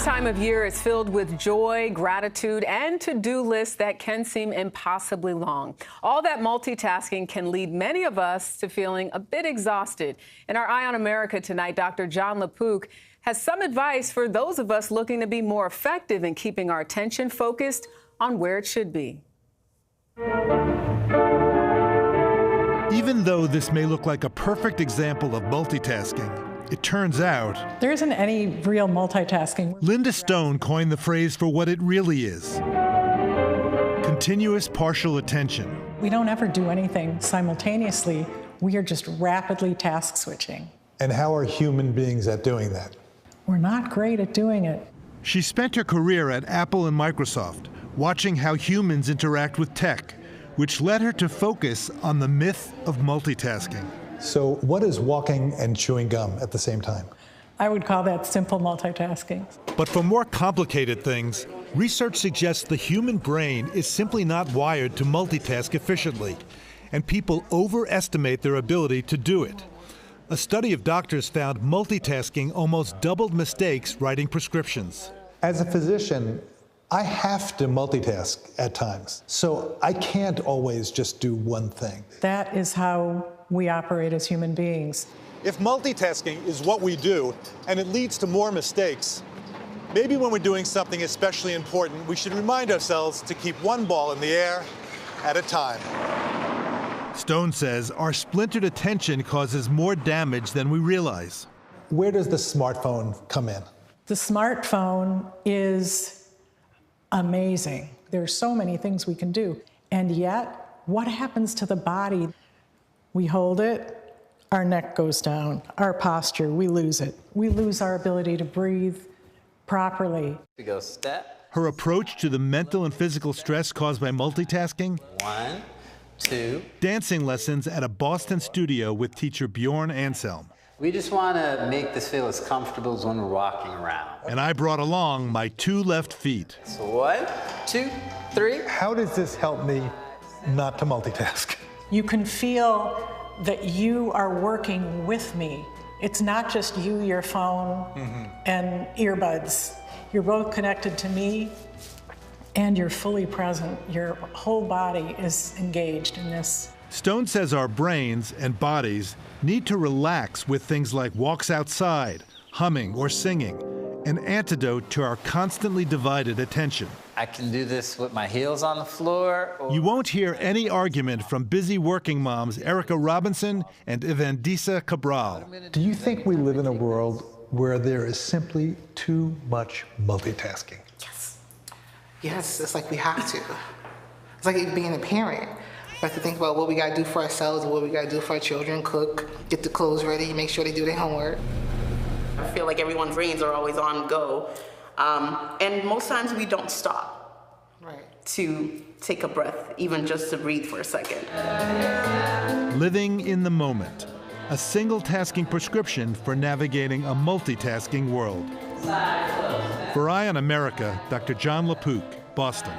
time of year is filled with joy, gratitude, and to-do lists that can seem impossibly long. All that multitasking can lead many of us to feeling a bit exhausted. In our Eye on America tonight, Dr. Jon LaPook has some advice for those of us looking to be more effective in keeping our attention focused on where it should be. Even though this may look like a perfect example of multitasking, it turns out there isn't any real multitasking. Linda Stone coined the phrase for what it really is: continuous partial attention. We don't ever do anything simultaneously. We are just rapidly task switching. And how are human beings at doing that? We're not great at doing it. She spent her career at Apple and Microsoft, watching how humans interact with tech, which led her to focus on the myth of multitasking. So what is walking and chewing gum at the same time? I would call that simple multitasking. But for more complicated things, research suggests the human brain is simply not wired to multitask efficiently, and people overestimate their ability to do it. A study of doctors found multitasking almost doubled mistakes writing prescriptions. As a physician, I have to multitask at times, so I can't always just do one thing. That is how we operate as human beings. If multitasking is what we do and it leads to more mistakes, maybe when we're doing something especially important, we should remind ourselves to keep one ball in the air at a time. Stone says our splintered attention causes more damage than we realize. Where does the smartphone come in? The smartphone is amazing. There are so many things we can do. And yet, what happens to the body? We hold it, our neck goes down, our posture, we lose it. We lose our ability to breathe properly. We go step. Her approach to the mental and physical stress caused by multitasking? 1, 2. Dancing lessons at a Boston studio with teacher Bjorn Anselm. We just want to make this feel as comfortable as when we're walking around. And I brought along my 2 left feet. So 1, 2, 3. How does this help me not to multitask? You can feel that you are working with me. It's not just you, your phone, and earbuds. You're both connected to me, and you're fully present. Your whole body is engaged in this. Stone says our brains and bodies need to relax with things like walks outside, humming, or singing, an antidote to our constantly divided attention. I can do this with my heels on the floor. You won't hear any argument from busy working moms Erica Robinson and Evandisa Cabral. Do you think we live in a world where there is simply too much multitasking? Yes. Yes, it's like we have to. It's like being a parent. We have to think about what we gotta do for ourselves and what we gotta do for our children, cook, get the clothes ready, make sure they do their homework. I feel like everyone's brains are always on go. And most times we don't stop to take a breath, even just to breathe for a second. Living in the moment, a single-tasking prescription for navigating a multitasking world. For Eye on America, Dr. Jon LaPook, Boston.